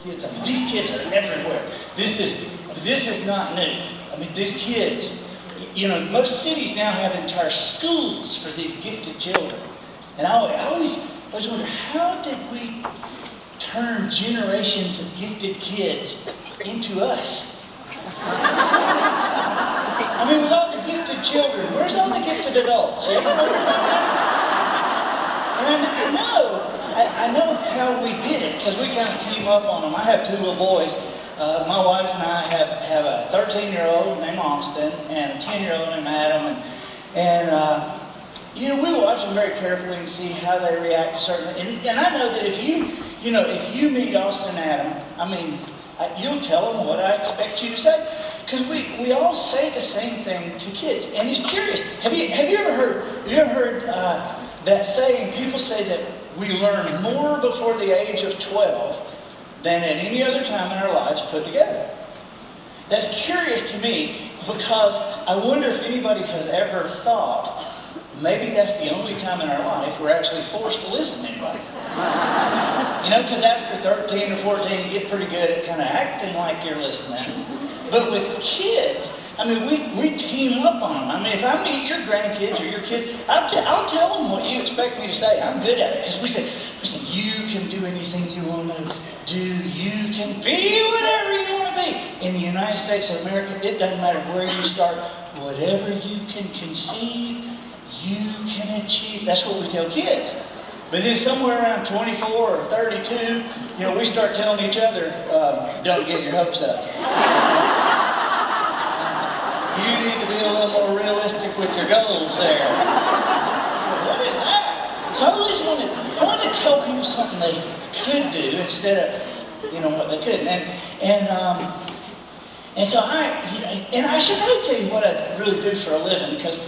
Kids, I mean, these kids are everywhere. This is not new. I mean, these kids, most cities now have entire schools for these gifted children. And I always wonder, how did we turn generations of gifted kids into us? I mean, with all the gifted children, where's all the gifted adults? And I know how we did it, because we kind of came up on them. I have two little boys. My wife and I have a 13-year-old named Austin and a 10-year-old named Adam. And we watch them very carefully and see how they react to certain. And I know that if you meet Austin and Adam, I mean, you'll tell them what I expect you to say. Because we all say the same thing to kids. And he's curious. Have you ever heard that saying? People say that we learn more before the age of 12 than at any other time in our lives put together. That's curious to me, because I wonder if anybody has ever thought maybe that's the only time in our life we're actually forced to listen to anybody. Because after 13 or 14, you get pretty good at kind of acting like you're listening. But with kids, I mean, we team up on them. I mean, if I meet your grandkids or your kids, I'll tell them what you expect me to say. I'm good at it. Because we say, you can do anything you want to do. You can be whatever you want to be. In the United States of America, it doesn't matter where you start. Whatever you can conceive, you can achieve. That's what we tell kids. But then somewhere around 24 or 32, we start telling each other, don't get your hopes up. You need to be a little more realistic with your goals there. What is that? So I always wanted to tell people something they could do instead of, what they couldn't. And so I should really tell you what I really do for a living, because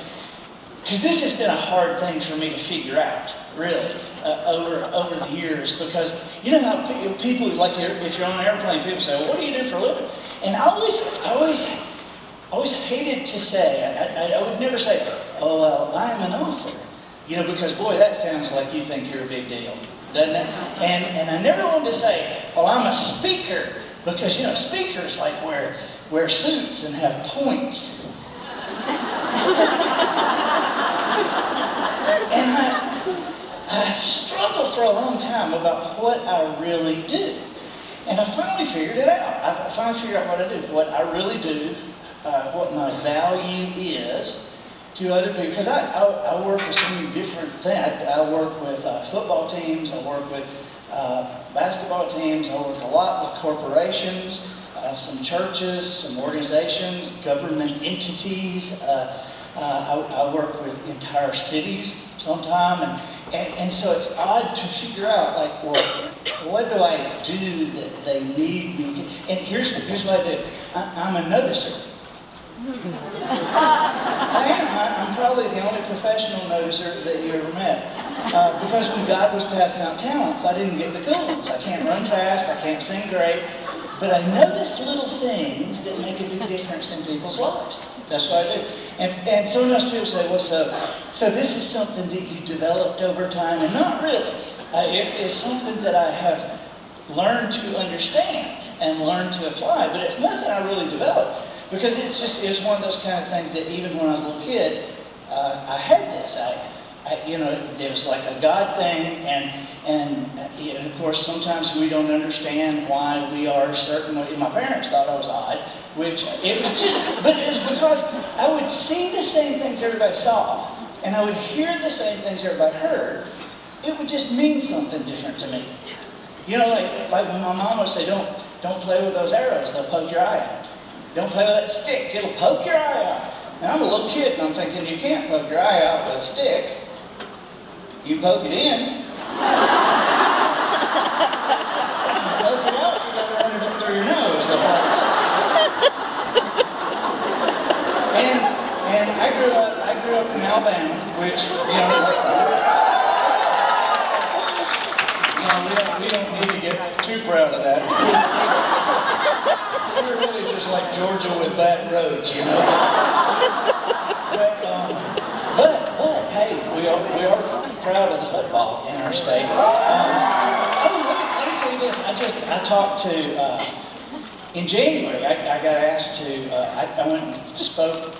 this has been a hard thing for me to figure out, really, over the years. Because you know how people, like if you're on an airplane, people say, well, what do you do for a living? And I always hated to say, I would never say, oh, well, I'm an author. Because, boy, that sounds like you think you're a big deal, doesn't it? And I never wanted to say, oh, I'm a speaker. Because, speakers like wear suits and have points. And I struggled for a long time about what I really do. And I finally figured it out. I finally figured out what I do, what I really do, what my value is to other people. Because I work with so many different things. I work with football teams. I work with basketball teams. I work a lot with corporations, some churches, some organizations, government entities. I work with entire cities sometimes. And so it's odd to figure out, like, well, what do I do that they need me to? And here's what I do. I'm a noticer. I'm probably the only professional noticer that you ever met. Because when God was passing out talents, I didn't get the good ones. I can't run fast, I can't sing great, but I notice little things that make a big difference in people's lives. That's what I do. And sometimes people say, well, so this is something that you developed over time, and not really. It's something that I have learned to understand and learned to apply, but it's nothing I really developed. Because it's one of those kind of things that even when I was a little kid, I had this. It was like a God thing, and of course sometimes we don't understand why we are certain ways. My parents thought I was odd, but it was because I would see the same things everybody saw, and I would hear the same things everybody heard. It would just mean something different to me. Like when my mom would say, don't play with those arrows, they'll poke your eye out. Don't play with that stick, it'll poke your eye out. Now, I'm a little kid, and I'm thinking, you can't poke your eye out with a stick. You poke it in. You poke it out, you gotta run it up through your nose. And I grew up in Alabama, which, we don't need to get too proud of that. We're really just like Georgia with bad roads, But hey, we are proud of the football in our state. Let me tell you this. I I talked to, in January, I got asked to, I went and spoke